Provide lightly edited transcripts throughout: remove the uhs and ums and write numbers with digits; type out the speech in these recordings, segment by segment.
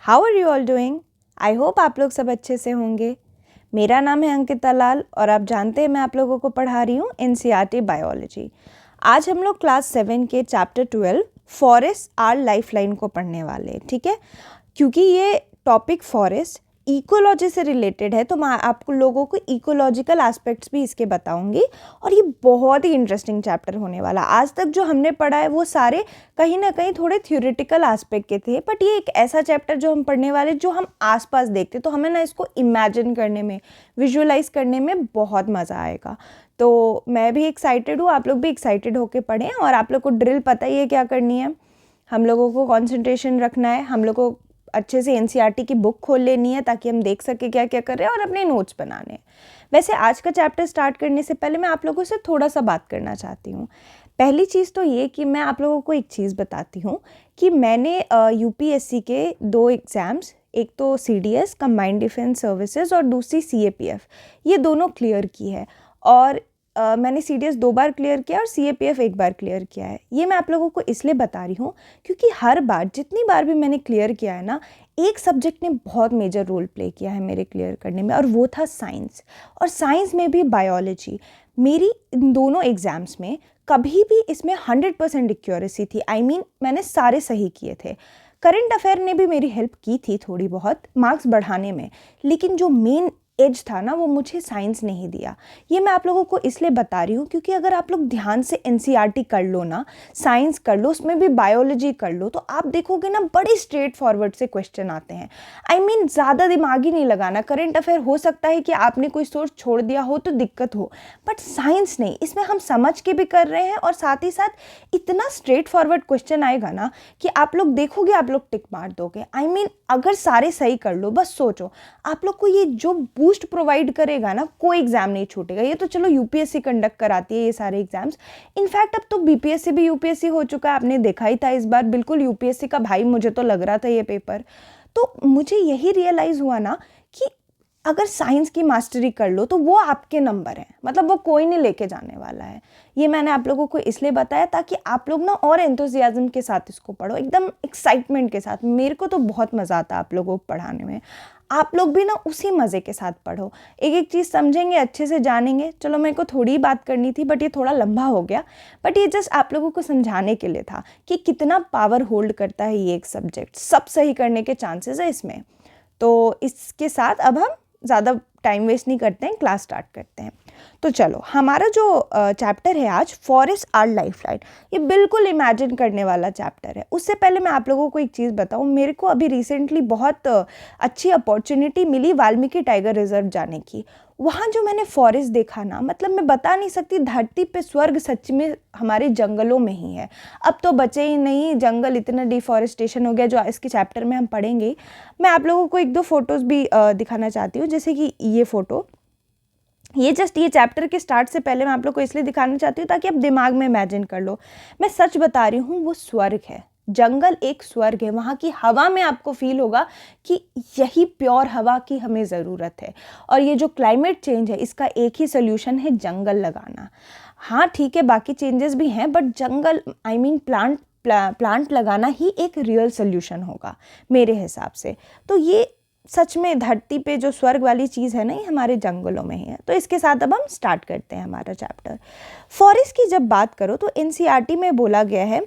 How are you all doing? I hope आप लोग सब अच्छे से होंगे। मेरा नाम है अंकिता लाल और आप जानते हैं मैं आप लोगों को पढ़ा रही हूँ एनसीईआरटी बायोलॉजी। आज हम लोग क्लास 7 के चैप्टर 12 फॉरेस्ट आर लाइफलाइन को पढ़ने वाले हैं, ठीक है। क्योंकि ये टॉपिक फॉरेस्ट इकोलॉजी से रिलेटेड है तो मैं आपको लोगों को इकोलॉजिकल एस्पेक्ट्स भी इसके बताऊंगी और ये बहुत ही इंटरेस्टिंग चैप्टर होने वाला। आज तक जो हमने पढ़ा है वो सारे कहीं ना कहीं थोड़े थ्योरेटिकल एस्पेक्ट के थे, बट ये एक ऐसा चैप्टर जो हम पढ़ने वाले जो हम आसपास देखते तो हमें ना इसको इमेजिन करने में, विजुअलाइज करने में बहुत मज़ा आएगा। तो मैं भी एक्साइटेड हूँ, आप लोग भी एक्साइटेड होके पढ़ें। और आप लोग को ड्रिल पता ही है क्या करनी है। हम लोगों को कंसंट्रेशन रखना है, हम लोग को अच्छे से एनसीईआरटी की बुक खोल लेनी है ताकि हम देख सके क्या क्या कर रहे हैं और अपने नोट्स बनाने हैं। वैसे आज का चैप्टर स्टार्ट करने से पहले मैं आप लोगों से थोड़ा सा बात करना चाहती हूँ। पहली चीज़ तो ये कि मैं आप लोगों को एक चीज़ बताती हूँ कि मैंने यूपीएससी के 2 एग्ज़ाम्स, एक तो सीडीएस कंबाइंड डिफेंस सर्विसेज और दूसरी सीएपीएफ, ये दोनों क्लियर की है। और मैंने सीडीएस 2 बार क्लियर किया और सीएपीएफ 1 बार क्लियर किया है। ये मैं आप लोगों को इसलिए बता रही हूँ क्योंकि हर बार जितनी बार भी मैंने क्लियर किया है ना, एक सब्जेक्ट ने बहुत मेजर रोल प्ले किया है मेरे क्लियर करने में, और वो था साइंस। और साइंस में भी बायोलॉजी। मेरी इन दोनों एग्ज़ाम्स में कभी भी इसमें 100% एक्यूरेसी थी। आई मीन मैंने सारे सही किए थे। करंट अफेयर ने भी मेरी हेल्प की थी थोड़ी बहुत मार्क्स बढ़ाने में, लेकिन जो मेन एज था ना वो मुझे साइंस नहीं दिया। ये मैं आप लोगों को इसलिए बता रही हूँ क्योंकि अगर आप लोग ध्यान से एनसीईआरटी कर लो ना, साइंस कर लो, उसमें भी बायोलॉजी कर लो, तो आप देखोगे ना बड़े स्ट्रेट फॉरवर्ड से क्वेश्चन आते हैं। आई मीन ज़्यादा दिमाग ही नहीं लगाना। करंट अफेयर हो सकता है कि आपने कोई सोर्स छोड़ दिया हो तो दिक्कत हो, बट साइंस नहीं। इसमें हम समझ के भी कर रहे हैं और साथ ही साथ इतना स्ट्रेट फॉरवर्ड क्वेश्चन आएगा ना कि आप लोग देखोगे, आप लोग टिक मार दोगे। आई मीन अगर सारे सही कर लो, बस सोचो आप लोग को ये जो बूस्ट प्रोवाइड करेगा ना, कोई एग्जाम नहीं छूटेगा। ये तो चलो यूपीएससी कंडक्ट कराती है ये सारे एग्जाम्स। इनफैक्ट अब तो बीपीएससी भी यूपीएससी हो चुका है, आपने देखा ही था इस बार, बिल्कुल यूपीएससी का भाई मुझे तो लग रहा था ये पेपर। तो मुझे यही रियलाइज़ हुआ ना कि अगर साइंस की मास्टरी कर लो तो वो आपके नंबर हैं, मतलब वो कोई नहीं लेके जाने वाला है। ये मैंने आप लोगों को इसलिए बताया ताकि आप लोग ना और एंथुसियाज्म के साथ इसको पढ़ो, एकदम एक्साइटमेंट के साथ। मेरे को तो बहुत मज़ा आता है आप लोगों को पढ़ाने में। आप लोग भी ना उसी मज़े के साथ पढ़ो, एक एक चीज़ समझेंगे, अच्छे से जानेंगे। चलो मेरे को थोड़ी बात करनी थी बट ये थोड़ा लंबा हो गया, बट ये जस्ट आप लोगों को समझाने के लिए था कि कितना पावर होल्ड करता है ये एक सब्जेक्ट। सब सही करने के चांसेस है इसमें। तो इसके साथ अब हम ज़्यादा टाइम वेस्ट नहीं करते हैं, क्लास स्टार्ट करते हैं। तो चलो, हमारा जो चैप्टर है आज, फॉरेस्ट आर लाइफलाइन, ये बिल्कुल इमेजिन करने वाला चैप्टर है। उससे पहले मैं आप लोगों को एक चीज़ बताऊं, मेरे को अभी रिसेंटली बहुत अच्छी अपॉर्चुनिटी मिली वाल्मीकि टाइगर रिजर्व जाने की। वहाँ जो मैंने फॉरेस्ट देखा ना, मतलब मैं बता नहीं सकती, धरती पे स्वर्ग सच में हमारे जंगलों में ही है। अब तो बचे ही नहीं जंगल, इतना डिफॉरेस्टेशन हो गया जो इसके चैप्टर में हम पढ़ेंगे। मैं आप लोगों को 1-2 फोटोज़ भी दिखाना चाहती हूँ, जैसे कि ये फ़ोटो। ये जस्ट ये चैप्टर के स्टार्ट से पहले मैं आप लोग को इसलिए दिखाना चाहती हूँ ताकि आप दिमाग में इमेजिन कर लो। मैं सच बता रही हूँ, वो स्वर्ग है। जंगल एक स्वर्ग है। वहाँ की हवा में आपको फील होगा कि यही प्योर हवा की हमें ज़रूरत है। और ये जो क्लाइमेट चेंज है, इसका एक ही सोल्यूशन है, जंगल लगाना। हाँ ठीक है, बाकी चेंजेस भी हैं, but jungle, I mean plant लगाना ही एक रियल सोल्यूशन होगा मेरे हिसाब से। तो ये सच में धरती पे जो स्वर्ग वाली चीज़ है ना, ये हमारे जंगलों में ही है। तो इसके साथ अब हम स्टार्ट करते हैं हमारा चैप्टर। फॉरेस्ट की जब बात करो तो एनसीईआरटी में बोला गया है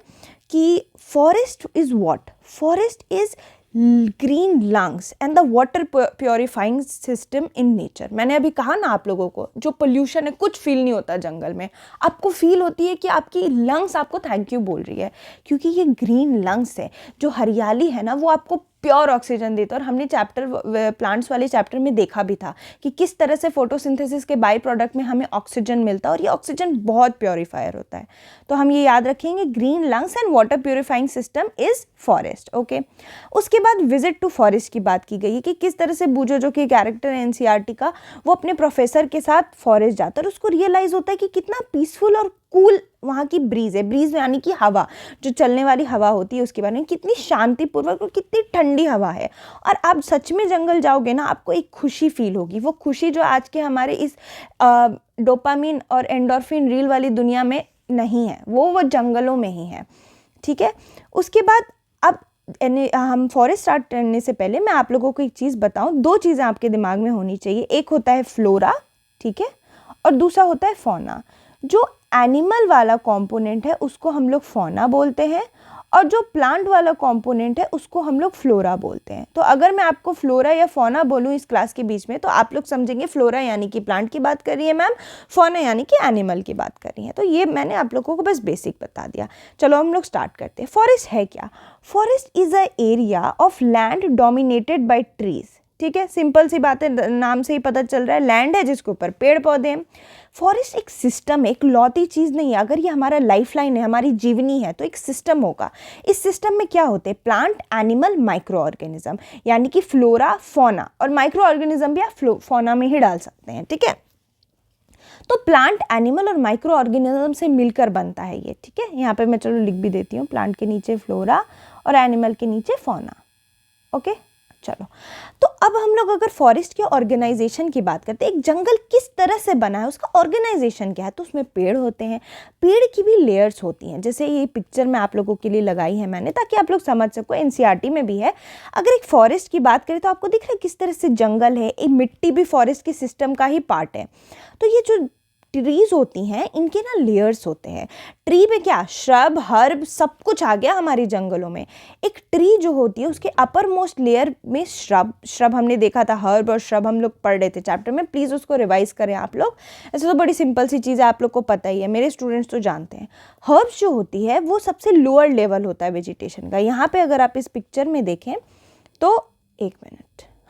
कि forest is what? Forest is green lungs and the water purifying system in nature. मैंने अभी कहा ना आप लोगों को, जो पोल्यूशन है कुछ फील नहीं होता जंगल में। आपको फील होती है कि आपकी लंग्स आपको थैंक यू बोल रही है, क्योंकि ये ग्रीन लंग्स है। जो हरियाली है ना, वो आपको प्योर ऑक्सीजन देता है। और हमने चैप्टर प्लांट्स वाले चैप्टर में देखा भी था कि किस तरह से फोटोसिंथेसिस के बाई प्रोडक्ट में हमें ऑक्सीजन मिलता है, और ये ऑक्सीजन बहुत प्योरीफायर होता है। तो हम ये याद रखेंगे, green lungs and water purifying system is forest. Okay, उसके बाद विजिट टू फॉरेस्ट की बात की गई है कि किस तरह से बूजो, जो कि कैरेक्टर है एनसीईआरटी का, वो अपने प्रोफेसर के साथ फॉरेस्ट जाता है और उसको रियलाइज होता है कि कितना पीसफुल और कूल वहाँ की ब्रीज है। ब्रीज यानी कि हवा, जो चलने वाली हवा होती है, उसके बारे में कितनी शांतिपूर्वक और कितनी ठंडी हवा है। और आप सच में जंगल जाओगे ना, आपको एक खुशी फील होगी। वो खुशी जो आज के हमारे इस डोपामिन और एंडोर्फिन रील वाली दुनिया में नहीं है, वो जंगलों में ही है। ठीक है, उसके बाद अब हम फॉरेस्ट स्टार्ट करने से पहले मैं आप लोगों को एक चीज़ बताऊं, दो चीज़ें आपके दिमाग में होनी चाहिए। एक होता है फ्लोरा, ठीक है, और दूसरा होता है फौना। जो एनिमल वाला कंपोनेंट है उसको हम लोग फौना बोलते हैं, और जो प्लांट वाला कंपोनेंट है उसको हम लोग फ्लोरा बोलते हैं। तो अगर मैं आपको फ्लोरा या फौना बोलूँ इस क्लास के बीच में, तो आप लोग समझेंगे फ्लोरा यानी कि प्लांट की बात कर रही है मैम, फौना यानी कि एनिमल की बात कर रही है। तो ये मैंने आप लोगों को बस बेसिक बता दिया। चलो हम लोग स्टार्ट करते हैं। फॉरेस्ट है क्या? Forest is a area of land dominated by trees, ठीक है, सिंपल सी बात है, नाम से ही पता चल रहा है, लैंड है जिसके ऊपर पेड़ पौधे हैं। फॉरेस्ट एक सिस्टम है, एक लौती चीज़ नहीं है। अगर ये हमारा लाइफ लाइन है, हमारी जीवनी है, तो एक सिस्टम होगा। इस सिस्टम में क्या होते हैं? प्लांट, एनिमल, माइक्रो ऑर्गेनिज्म, यानी कि फ्लोरा, फौना, और माइक्रो ऑर्गेनिज्म भी आप फौना में ही डाल सकते हैं, ठीक है। तो प्लांट, एनिमल और माइक्रो ऑर्गेनिज्म से मिलकर बनता है ये, ठीक है। यहाँ पे मैं चलो लिख भी देती हूँ, प्लांट के नीचे फ्लोरा और एनिमल के नीचे फौना, ओके। चलो, तो अब हम लोग अगर फॉरेस्ट के ऑर्गेनाइजेशन की बात करते हैं, एक जंगल किस तरह से बना है, उसका ऑर्गेनाइजेशन क्या है, तो उसमें पेड़ होते हैं, पेड़ की भी लेयर्स होती हैं। जैसे ये पिक्चर मैं आप लोगों के लिए लगाई है मैंने, ताकि आप लोग समझ सको, एनसीईआरटी में भी है। अगर एक फॉरेस्ट की बात करें तो आपको दिख रहा है किस तरह से जंगल है, एक मिट्टी भी फॉरेस्ट के सिस्टम का ही पार्ट है। तो ये जो ट्रीज होती हैं इनके ना लेयर्स होते हैं। ट्री में क्या, श्रब, हर्ब, सब कुछ आ गया हमारे जंगलों में। एक ट्री जो होती है उसके अपर मोस्ट लेयर में श्रब हमने देखा था, हर्ब और श्रब हम लोग पढ़ रहे थे चैप्टर में, प्लीज़ उसको रिवाइज करें आप लोग। ऐसे तो बड़ी सिंपल सी चीज़ है, आप लोग को पता ही है, मेरे स्टूडेंट्स तो जानते हैं। हर्ब्स जो होती है वो सबसे लोअर लेवल होता है वेजिटेशन का। यहाँ पे अगर आप इस पिक्चर में देखें तो, एक मिनट,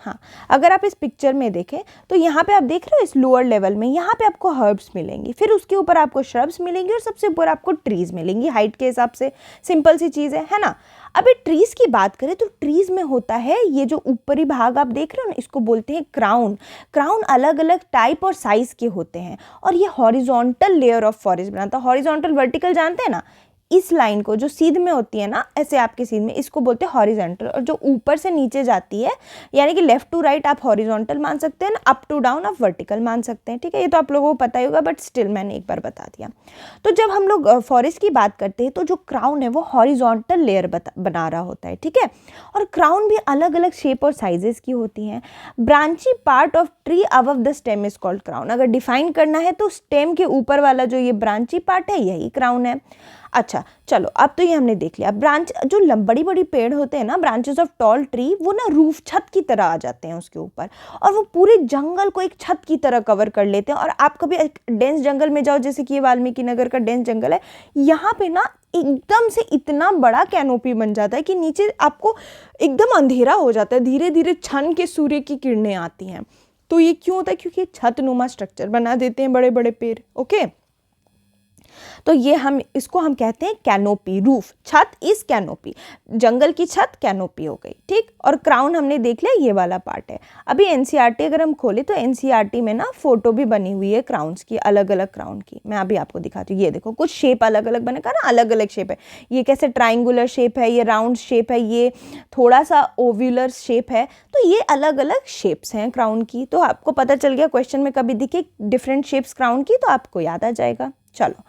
हाँ, अगर आप इस पिक्चर में देखें तो यहाँ पे आप देख रहे हो इस लोअर लेवल में, यहाँ पे आपको हर्ब्स मिलेंगी, फिर उसके ऊपर आपको श्रब्स मिलेंगी, और सबसे ऊपर आपको ट्रीज मिलेंगी हाइट के हिसाब से। सिंपल सी चीज़ है ना। अब ये ट्रीज की बात करें तो ट्रीज में होता है ये जो ऊपरी भाग आप देख रहे हो ना, इसको बोलते हैं क्राउन। क्राउन अलग अलग टाइप और साइज के होते हैं, और ये हॉरिजॉन्टल लेयर ऑफ फॉरेस्ट बनाता है। हॉरिजॉन्टल, वर्टिकल जानते हैं ना, इस लाइन को जो सीध में होती है ना, ऐसे आपके सीध में, इसको बोलते हैं हॉरिजॉन्टल। और जो ऊपर से नीचे जाती है, यानी कि लेफ्ट टू राइट आप हॉरिजॉन्टल मान सकते हैं ना, अप टू डाउन आप वर्टिकल मान सकते हैं, ठीक है। ये तो आप लोगों को पता ही होगा, बट स्टिल मैंने एक बार बता दिया। तो जब हम लोग फॉरेस्ट की बात करते हैं तो जो क्राउन है वो हॉरिजॉन्टल लेयर बना रहा होता है, ठीक है। और क्राउन भी अलग अलग शेप और साइजेस की होती हैं। Branchy part of tree above the stem is called crown. अगर डिफाइन करना है तो स्टेम के ऊपर वाला जो ये ब्रांची पार्ट है यही क्राउन है। अच्छा चलो, अब तो ये हमने देख लिया। ब्रांच, जो बड़ी बड़ी पेड़ होते हैं ना, ब्रांचेस ऑफ टॉल ट्री, वो ना रूफ, छत की तरह आ जाते हैं उसके ऊपर, और वो पूरे जंगल को एक छत की तरह कवर कर लेते हैं। और आप कभी एक डेंस जंगल में जाओ, जैसे कि ये वाल्मीकि नगर का डेंस जंगल है, यहाँ पे ना एकदम से इतना बड़ा कैनोपी बन जाता है कि नीचे आपको एकदम अंधेरा हो जाता है, धीरे धीरे छन के सूर्य की किरणें आती हैं। तो ये क्यों होता है? क्योंकि छतनुमा स्ट्रक्चर बना देते हैं बड़े बड़े पेड़, ओके। तो ये इसको हम कहते हैं कैनोपी, रूफ, छत इस कैनोपी, जंगल की छत कैनोपी हो गई, ठीक। और क्राउन हमने देख लिया, ये वाला पार्ट है। अभी एनसीईआरटी अगर हम खोले तो एनसीईआरटी में ना फोटो भी बनी हुई है क्राउन्स की, अलग अलग क्राउन की। मैं अभी आपको दिखाती हूँ, ये देखो कुछ शेप अलग अलग बने का ना, अलग अलग शेप है। ये कैसे ट्राइंगुलर शेप है, ये राउंड शेप है, ये थोड़ा सा ओव्यूलर शेप है। तो ये अलग अलग शेप्स हैं क्राउन की। तो आपको पता चल गया, क्वेश्चन में कभी दिखे डिफरेंट शेप्स क्राउन की तो आपको याद आ जाएगा। चलो,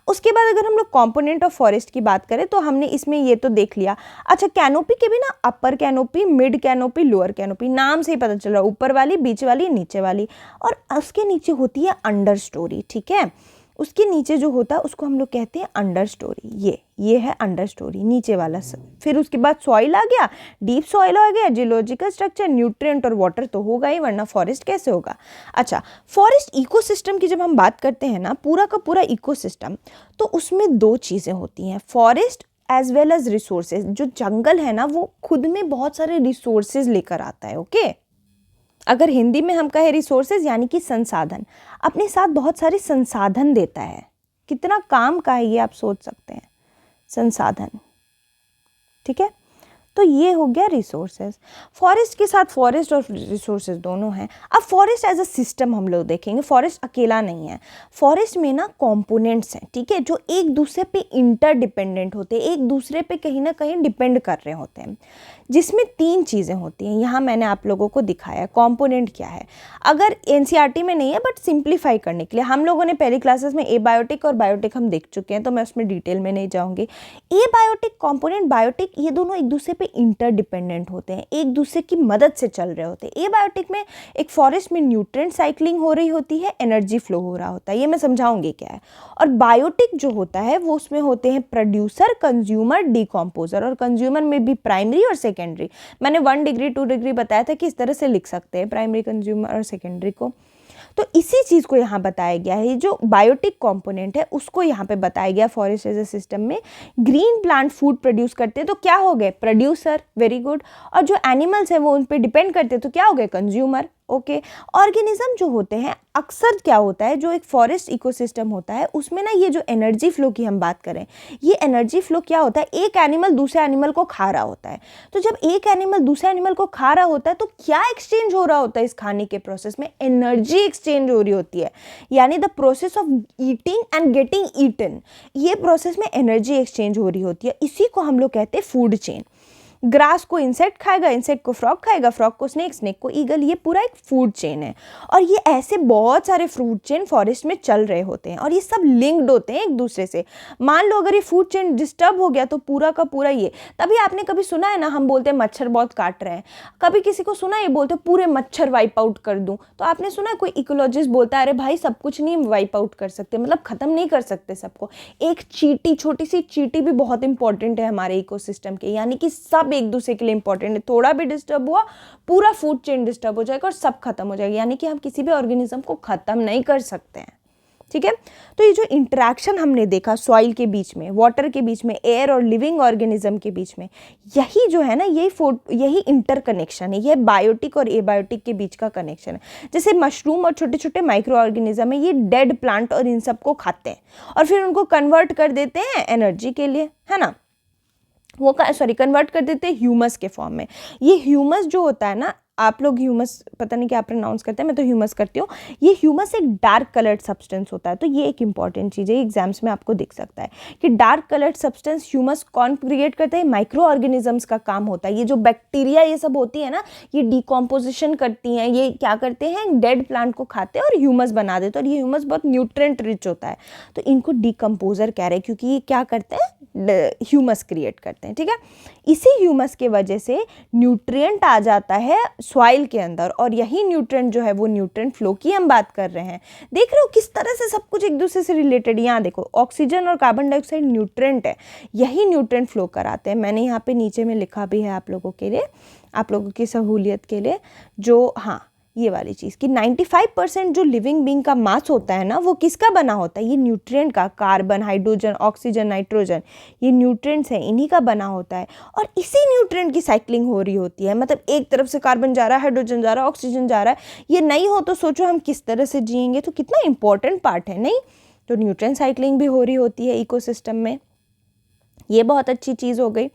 उसके बाद अगर हम लोग कंपोनेंट ऑफ फॉरेस्ट की बात करें तो हमने इसमें ये तो देख लिया। अच्छा, कैनोपी के भी ना upper canopy, mid canopy, lower canopy, नाम से ही पता चल रहा है, ऊपर वाली, बीच वाली, नीचे वाली, और उसके नीचे होती है अंडर स्टोरी, ठीक है। उसके नीचे जो होता है उसको हम लोग कहते हैं अंडर स्टोरी। ये है अंडर स्टोरी, नीचे वाला। फिर उसके बाद सॉइल आ गया, डीप सॉइल आ गया, जियोलॉजिकल स्ट्रक्चर, न्यूट्रिएंट और वाटर तो होगा ही, वरना फॉरेस्ट कैसे होगा। अच्छा, फॉरेस्ट इकोसिस्टम की जब हम बात करते हैं ना, पूरा का पूरा इकोसिस्टम, तो उसमें दो चीज़ें होती हैं, forest as well as resources. जो जंगल है ना वो खुद में बहुत सारे रिसोर्सेज लेकर आता है, ओके। अगर हिंदी में हम कहें रिसोर्सेज यानी कि संसाधन, अपने साथ बहुत सारे संसाधन देता है। कितना काम का है ये आप सोच सकते हैं, संसाधन, ठीक है। तो ये हो गया रिसोर्सेज। फॉरेस्ट के साथ फॉरेस्ट और रिसोर्सेज दोनों हैं। अब फॉरेस्ट एज अ सिस्टम हम लोग देखेंगे, फॉरेस्ट अकेला नहीं है। फॉरेस्ट में ना कंपोनेंट्स हैं, ठीक है, जो एक दूसरे पे इंटरडिपेंडेंट होते हैं, एक दूसरे पे कहीं ना कहीं डिपेंड कर रहे होते हैं, जिसमें तीन चीज़ें होती हैं। यहाँ मैंने आप लोगों को दिखाया कंपोनेंट क्या है। अगर एनसीईआरटी में नहीं है, बट सिंप्लीफाई करने के लिए हम लोगों ने पहली क्लासेस में एबायोटिक और बायोटिक हम देख चुके हैं, तो मैं उसमें डिटेल में नहीं जाऊँगी। एबायोटिक कंपोनेंट, बायोटिक, ये दोनों एक दूसरे पे इंटरडिपेंडेंट होते हैं, एक दूसरे की मदद से चल रहे होते हैं। एबायोटिक में एक फॉरेस्ट में न्यूट्रिएंट साइक्लिंग हो रही होती है, एनर्जी फ्लो हो रहा होता है, ये मैं समझाऊंगी क्या है। और बायोटिक जो होता है वो उसमें होते हैं प्रोड्यूसर, कंज्यूमर, डिकम्पोजर। और कंज्यूमर में भी प्राइमरी और सेकेंडरी, मैंने 1 डिग्री 2 डिग्री बताया था कि इस तरह से लिख सकते हैं प्राइमरी, कंज्यूमर और सेकेंडरी को। तो इसी चीज़ को यहाँ बताया गया है, जो बायोटिक कंपोनेंट है उसको यहाँ पे बताया गया फॉरेस्ट एज ए सिस्टम में। ग्रीन प्लांट फूड प्रोड्यूस करते हैं तो क्या हो गए, प्रोड्यूसर, वेरी गुड। और जो एनिमल्स है वो उन पे डिपेंड करते हैं तो क्या हो गए, कंज्यूमर, ओके। ऑर्गेनिज्म जो होते हैं, अक्सर क्या होता है, जो एक फॉरेस्ट इकोसिस्टम होता है उसमें ना ये जो एनर्जी फ्लो की हम बात करें, ये एनर्जी फ्लो क्या होता है, एक एनिमल दूसरे एनिमल को खा रहा होता है। तो जब एक एनिमल दूसरे एनिमल को खा रहा होता है तो क्या एक्सचेंज हो रहा होता है इस खाने के प्रोसेस में, एनर्जी एक्सचेंज हो रही होती है। यानी the process of eating and getting eaten, ये प्रोसेस में एनर्जी एक्सचेंज हो रही होती है। इसी को हम लोग कहते हैं फूड चेन। ग्रास को इंसेक्ट खाएगा, इंसेक्ट को फ्रॉग खाएगा, फ्रॉग को स्नेक, स्नेक को ईगल, ये पूरा एक फूड चेन है। और ये ऐसे बहुत सारे फूड चेन फॉरेस्ट में चल रहे होते हैं और ये सब लिंक्ड होते हैं एक दूसरे से। मान लो अगर ये फूड चेन डिस्टर्ब हो गया तो पूरा का पूरा ये, तभी आपने कभी सुना है ना, हम बोलते हैं मच्छर बहुत काट रहे हैं, कभी किसी को सुना है ये बोलते पूरे मच्छर वाइप आउट कर दूं, तो आपने सुना है कोई इकोलॉजिस्ट बोलता है अरे भाई सब कुछ नहीं वाइप आउट कर सकते, मतलब खत्म नहीं कर सकते सबको। एक चींटी, छोटी सी चींटी भी बहुत इंपॉर्टेंट है हमारे इकोसिस्टम के, यानी कि सब एक दूसरे के लिए इंपॉर्टेंट है। थोड़ा भी डिस्टर्ब हुआ पूरा फूड चेन डिस्टर्ब हो जाएगा और सब खत्म हो जाएगा, यानी कि हम किसी भी ऑर्गेनिज्म को खत्म नहीं कर सकते हैं, ठीक है। तो ये जो इंटरेक्शन हमने देखा सॉइल के बीच में, वाटर के बीच में, एयर और लिविंग ऑर्गेनिज्म के बीच में, यही जो है ना, यही इंटरकनेक्शन है, यह बायोटिक और एबायोटिक के बीच का कनेक्शन है। जैसे मशरूम और छोटे छोटे माइक्रो ऑर्गेनिज्म है, ये डेड प्लांट और इन सबको खाते हैं और फिर उनको कन्वर्ट कर देते हैं एनर्जी के लिए, है ना, वो कन्वर्ट कर देते हैं ह्यूमस के फॉर्म में। ये ह्यूमस जो होता है ना, आप लोग ह्यूमस पता नहीं क्या प्रोनाउंस करते हैं, मैं तो ह्यूमस करती हूँ। ये ह्यूमस एक डार्क कलर्ड सब्सटेंस होता है, तो ये एक इंपॉर्टेंट चीज़ है, एग्जाम्स में आपको दिख सकता है कि डार्क कलर्ड सब्सटेंस ह्यूमस कौन क्रिएट करता है, माइक्रो ऑर्गेनिजम्स का काम होता है। ये जो बैक्टीरिया ये सब होती है ना, ये डिकम्पोजिशन करती हैं, ये क्या करते हैं, डेड प्लांट को खाते हैं और ह्यूमस बना देते हैं, और ये ह्यूमस बहुत न्यूट्रिएंट रिच होता है, तो इनको डिकम्पोजर कह रहे हैं क्योंकि ये क्या करते हैं, ह्यूमस क्रिएट करते हैं, ठीक है। इसी ह्यूमस के वजह से न्यूट्रिएंट आ जाता है सॉइल के अंदर, और यही न्यूट्रिएंट जो है वो न्यूट्रिएंट फ्लो की हम बात कर रहे हैं। देख रहे हो किस तरह से सब कुछ एक दूसरे से रिलेटेड। यहाँ देखो ऑक्सीजन और कार्बन डाइऑक्साइड न्यूट्रिएंट है, यही न्यूट्रिएंट फ्लो कराते हैं। मैंने यहाँ पे नीचे में लिखा भी है आप लोगों के लिए, आप लोगों की सहूलियत के लिए, जो हाँ ये वाली चीज़ कि 95% जो लिविंग बीइंग का मास होता है ना, वो किसका बना होता है, ये न्यूट्रिएंट का, कार्बन, हाइड्रोजन, ऑक्सीजन, नाइट्रोजन, ये न्यूट्रिएंट्स हैं, इन्हीं का बना होता है। और इसी न्यूट्रिएंट की साइक्लिंग हो रही होती है, मतलब एक तरफ से कार्बन जा रहा है, हाइड्रोजन जा रहा है, ऑक्सीजन जा रहा है। ये नहीं हो तो सोचो हम किस तरह से जिएंगे, तो कितना इंपॉर्टेंट पार्ट है, नहीं। तो न्यूट्रिएंट साइक्लिंग भी हो रही होती है इकोसिस्टम में, ये बहुत अच्छी चीज़ हो गई।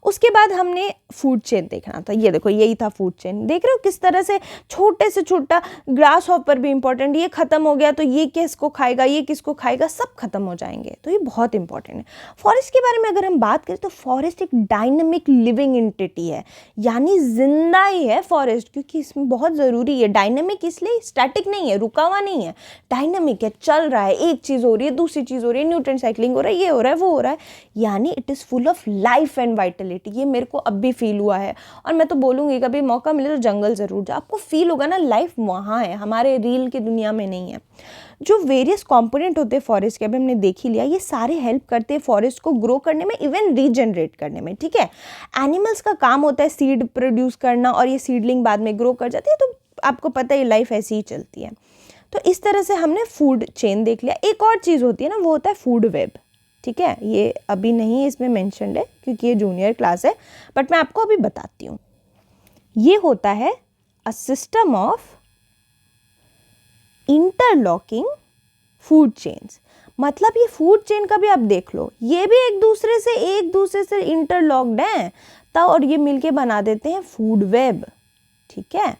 उसके बाद हमने फूड चेन देखना था, ये देखो यही था फूड चेन। देख रहे हो किस तरह से छोटे से छोटा ग्रास हॉपर भी इंपॉर्टेंट, ये खत्म हो गया तो ये किसको खाएगा, ये किसको खाएगा, सब खत्म हो जाएंगे, तो ये बहुत इंपॉर्टेंट है। फॉरेस्ट के बारे में अगर हम बात करें तो फॉरेस्ट एक डायनेमिक लिविंग एंटिटी है, यानी जिंदा ही है फॉरेस्ट, क्योंकि इसमें बहुत ज़रूरी है। डायनेमिक इसलिए, स्टैटिक नहीं है, रुका हुआ नहीं है, डायनेमिक है, चल रहा है, एक चीज़ हो रही है, दूसरी चीज़ हो रही है, न्यूट्रिएंट साइक्लिंग हो रहा है, ये हो रहा है, वो हो रहा है, यानी it is full of life and Vitality. ये मेरे को अब भी फील हुआ है, और मैं तो बोलूँगी कभी मौका मिले तो जंगल ज़रूर जाओ, आपको फील होगा ना लाइफ वहाँ है, हमारे रील की दुनिया में नहीं है। जो वेरियस कंपोनेंट होते हैं फॉरेस्ट के, अभी हमने देख ही लिया, ये सारे हेल्प करते हैं फॉरेस्ट को ग्रो करने में, इवन रीजनरेट करने में, ठीक है। एनिमल्स का काम होता है सीड प्रोड्यूस करना, और ये सीडलिंग बाद में ग्रो कर जाती है, तो आपको पता है लाइफ ऐसी ही चलती है। तो इस तरह से हमने फूड चेन देख लिया। एक और चीज़ होती है ना, वो होता है फूड वेब, ठीक है। ये अभी नहीं इसमें मेंशन्ड है क्योंकि ये जूनियर क्लास है, बट मैं आपको अभी बताती हूँ। ये होता है a system of interlocking food chains, मतलब ये फूड चेन का भी आप देख लो, ये भी एक दूसरे से इंटरलॉक्ड हैं तब, और ये मिलके बना देते हैं फूड वेब, ठीक है।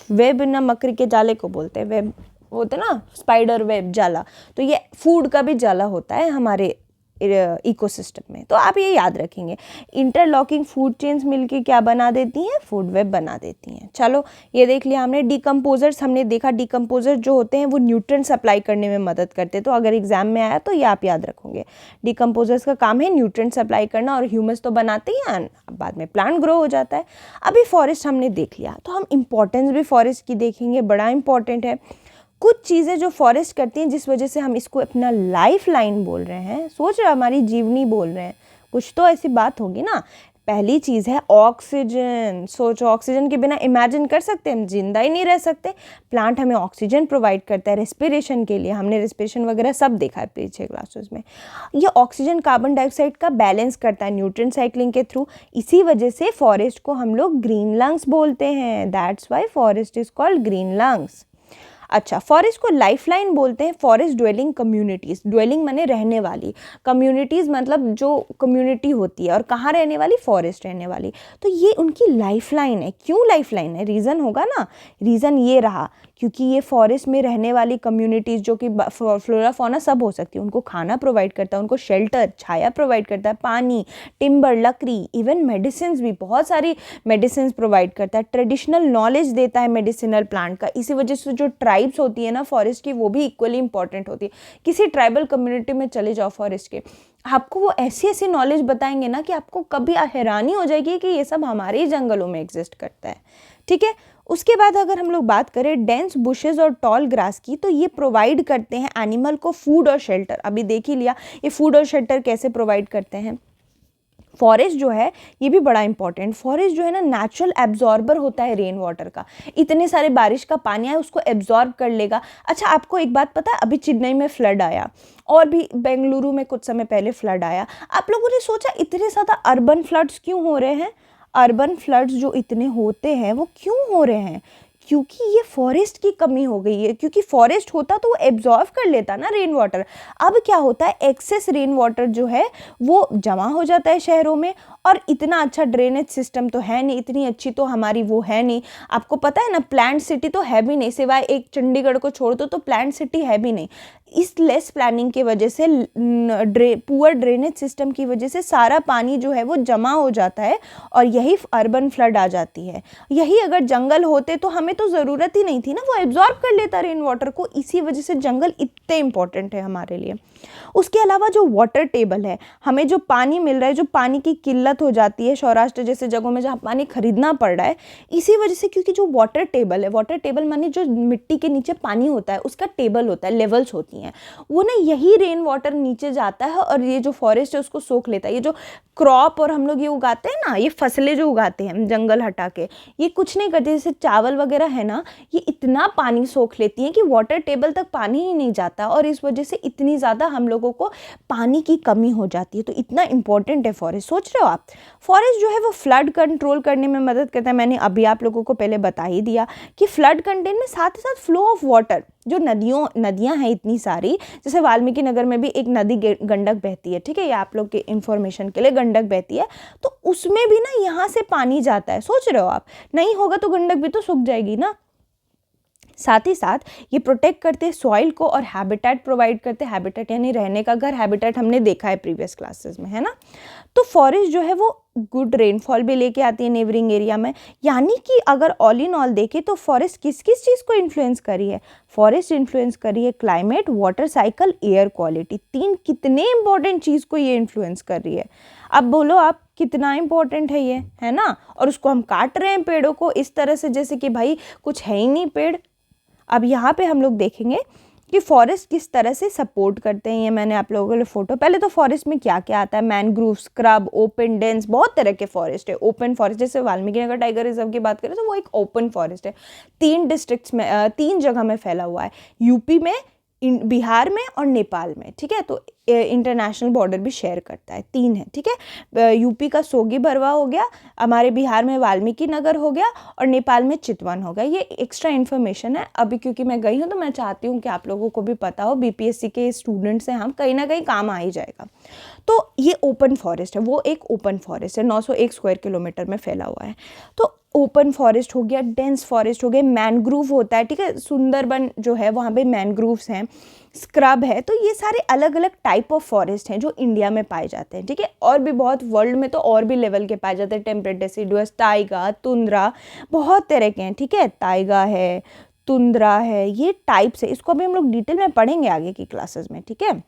वेब ना मकड़ी के जाले को बोलते हैं, वेब होते ना, स्पाइडर वेब, जाला, तो ये फूड का भी जाला होता है हमारे इकोसिस्टम में। तो आप ये याद रखेंगे, इंटरलॉकिंग फूड चेन्स मिलके क्या बना देती हैं, फूड वेब बना देती हैं। चलो ये देख लिया हमने। डिकम्पोजर्स हमने देखा, डिकम्पोजर जो होते हैं वो न्यूट्रिएंट सप्लाई करने में मदद करते हैं। तो अगर एग्जाम में आया तो ये आप याद रखोगे, डिकम्पोजर्स का काम है न्यूट्रिएंट सप्लाई करना, और ह्यूमस तो बनाते ही हैं, बाद में प्लांट ग्रो हो जाता है। अभी फॉरेस्ट हमने देख लिया, तो हम इंपॉर्टेंस भी फॉरेस्ट की देखेंगे, बड़ा इंपॉर्टेंट है। कुछ चीज़ें जो फॉरेस्ट करती हैं जिस वजह से हम इसको अपना लाइफ लाइन बोल रहे हैं, सोच रहे हमारी जीवनी बोल रहे हैं, कुछ तो ऐसी बात होगी ना। पहली चीज़ है ऑक्सीजन। सोचो, ऑक्सीजन के बिना इमेजिन कर सकते हैं हम, जिंदा ही नहीं रह सकते। प्लांट हमें ऑक्सीजन प्रोवाइड करता है रेस्पिरेशन के लिए, हमने रेस्पिरेशन वगैरह सब देखा है पीछे क्लासेस में। ये ऑक्सीजन कार्बन डाइऑक्साइड का बैलेंस करता है न्यूट्रिएंट साइक्लिंग के थ्रू। इसी वजह से फॉरेस्ट को हम लोग ग्रीन लंग्स बोलते हैं, that's why forest is called green lungs. अच्छा, फॉरेस्ट को लाइफलाइन बोलते हैं। फॉरेस्ट ड्वेलिंग कम्युनिटीज़, ड्वेलिंग माने रहने वाली, कम्युनिटीज़ मतलब जो कम्युनिटी होती है, और कहाँ रहने वाली, फॉरेस्ट रहने वाली। तो ये उनकी लाइफलाइन है। क्यों लाइफलाइन है, रीज़न होगा ना। रीज़न ये रहा क्योंकि ये फॉरेस्ट में रहने वाली कम्युनिटीज़ जो कि फ्लोरा फौना सब हो सकती है, उनको खाना प्रोवाइड करता है, उनको शेल्टर छाया प्रोवाइड करता है, पानी, टिम्बर, लकड़ी, इवन मेडिसिन भी, बहुत सारी मेडिसिन प्रोवाइड करता है, ट्रेडिशनल नॉलेज देता है मेडिसिनल प्लांट का। इसी वजह से जो ट्राइब्स होती है ना फॉरेस्ट की, वो भी इक्वली इंपॉर्टेंट होती है। किसी ट्राइबल कम्युनिटी में चले जाओ फॉरेस्ट के, आपको वो ऐसी ऐसी नॉलेज बताएंगे ना कि आपको कभी हैरानी हो जाएगी कि ये सब हमारे ही जंगलों में एग्जिस्ट करता है। ठीक है, उसके बाद अगर हम लोग बात करें डेंस बुशेस और टॉल ग्रास की, तो ये प्रोवाइड करते हैं एनिमल को फूड और शेल्टर। अभी देख ही लिया ये फूड और शेल्टर कैसे प्रोवाइड करते हैं। फॉरेस्ट जो है ये भी बड़ा इंपॉर्टेंट, फॉरेस्ट जो है ना नेचुरल एब्जॉर्बर होता है रेन वाटर का। इतने सारे बारिश का पानी आया उसको एब्जॉर्ब कर लेगा। अच्छा, आपको एक बात पता है, अभी चेन्नई में फ्लड आया और भी बेंगलुरु में कुछ समय पहले फ्लड आया। आप लोगों ने सोचा इतने ज़्यादा अर्बन फ्लड्स क्यों हो रहे हैं? अर्बन फ्लड्स जो इतने होते हैं वो क्यों हो रहे हैं? क्योंकि ये फॉरेस्ट की कमी हो गई है। क्योंकि फॉरेस्ट होता तो वो एब्जॉर्ब कर लेता ना रेन वाटर। अब क्या होता है, एक्सेस रेन वाटर जो है वो जमा हो जाता है शहरों में, और इतना अच्छा ड्रेनेज सिस्टम तो है नहीं, इतनी अच्छी तो हमारी वो है नहीं। आपको पता है ना, प्लांट सिटी तो है भी नहीं, सिवाय एक चंडीगढ़ को छोड़ दो तो प्लांट सिटी है भी नहीं। इस लेस प्लानिंग की वजह से, पुअर ड्रेनेज सिस्टम की वजह से सारा पानी जो है वो जमा हो जाता है, और यही अर्बन फ्लड आ जाती है। यही अगर जंगल होते तो हमें तो ज़रूरत ही नहीं थी ना, वो एब्जॉर्ब कर लेता रेन वाटर को। इसी वजह से जंगल इतने इंपॉर्टेंट है हमारे लिए। उसके अलावा जो वाटर टेबल है, हमें जो पानी मिल रहा है, जो पानी की किल्लत हो जाती है सौराष्ट्र जैसे जगहों में जहाँ पानी खरीदना पड़ रहा है, इसी वजह से। क्योंकि जो वाटर टेबल है, वाटर टेबल माने जो मिट्टी के नीचे पानी होता है उसका टेबल होता है, लेवल्स होती हैं, वो ना यही रेन वाटर नीचे जाता है और ये जो फॉरेस्ट है उसको सोख लेता है। ये जो क्रॉप और हम लोग ये उगाते हैं ना, ये फसलें जो उगाते हैं जंगल हटा के, ये कुछ नहीं करते। जैसे चावल वगैरह है ना, ये इतना पानी सोख लेती हैं कि वाटर टेबल तक पानी ही नहीं जाता, और इस वजह से इतनी ज़्यादा हम लोगों को पानी की कमी हो जाती है। तो इतना इंपॉर्टेंट है फॉरेस्ट। सोच रहे हो आप, फॉरेस्ट जो है वो फ्लड कंट्रोल करने में मदद करता है। मैंने अभी आप लोगों को पहले बता ही दिया कि फ्लड कंटेन में साथ ही साथ फ्लो ऑफ वाटर, जो नदियाँ हैं इतनी सारी, जैसे वाल्मीकि नगर में भी एक नदी गंडक बहती है, ठीक है, ये आप लोग के इन्फॉर्मेशन के लिए, गंडक बहती है, तो उसमें भी ना यहाँ से पानी जाता है। सोच रहे हो आप, नहीं होगा तो गंडक भी तो सूख जाएगी ना। साथ ही साथ ये प्रोटेक्ट करते हैं सॉइल को और हैबिटेट प्रोवाइड करते हैं। हैबिटेट यानी रहने का घर, हैबिटेट हमने देखा है प्रीवियस क्लासेस में, है ना। तो फॉरेस्ट जो है वो गुड रेनफॉल भी लेके आती है नेबरिंग एरिया में। यानी कि अगर ऑल इन ऑल देखें तो फॉरेस्ट किस किस चीज़ को इन्फ्लुएंस करी है? फॉरेस्ट इन्फ्लुएंस करी है climate, water cycle, air quality. तीन कितने इंपॉर्टेंट चीज़ को ये इन्फ्लुएंस कर रही है। अब बोलो आप, कितना इंपॉर्टेंट है ये, है ना। और उसको हम काट रहे हैं पेड़ों को इस तरह से जैसे कि भाई कुछ है ही नहीं पेड़। अब यहाँ पे हम लोग देखेंगे कि फॉरेस्ट किस तरह से सपोर्ट करते हैं। ये मैंने आप लोगों के लिए फोटो, पहले तो फॉरेस्ट में क्या क्या आता है, मैनग्रूव, स्क्रब, ओपन डेंस, बहुत तरह के फॉरेस्ट है। ओपन फॉरेस्ट जैसे वाल्मीकि नगर टाइगर रिजर्व की बात करें तो वो एक ओपन फॉरेस्ट है। 3 डिस्ट्रिक्ट्स में, 3 जगह में फैला हुआ है, यूपी में, बिहार में और नेपाल में, ठीक है। तो इंटरनेशनल बॉर्डर भी शेयर करता है, 3 है, ठीक है। यूपी का सोगी भरवा हो गया, हमारे बिहार में वाल्मीकि नगर हो गया, और नेपाल में चितवन हो गया। ये एक्स्ट्रा इन्फॉर्मेशन है, अभी क्योंकि मैं गई हूँ तो मैं चाहती हूँ कि आप लोगों को भी पता हो, बीपीएससी के स्टूडेंट्स हैं हम, कहीं ना कहीं काम आ ही जाएगा। तो ये ओपन फॉरेस्ट है, वो एक ओपन फॉरेस्ट है, 901 स्क्वायर किलोमीटर में फैला हुआ है। तो ओपन फॉरेस्ट हो गया, डेंस फॉरेस्ट हो गए, मैनग्रूव होता है, ठीक है, सुंदरबन जो है वहाँ पे मैनग्रूव्स हैं, स्क्रब है। तो ये सारे अलग अलग टाइप ऑफ फॉरेस्ट हैं जो इंडिया में पाए जाते हैं, ठीक है। और भी बहुत वर्ल्ड में तो और भी लेवल के पाए जाते हैं, टेम्परेट डेसिडुअस, टाइगा, तुंद्रा, बहुत तरह के हैं, ठीक है। टाइगा है, तुंद्रा है, ये टाइप्स है, इसको अभी हम लोग डिटेल में पढ़ेंगे आगे की क्लासेस में, ठीक है।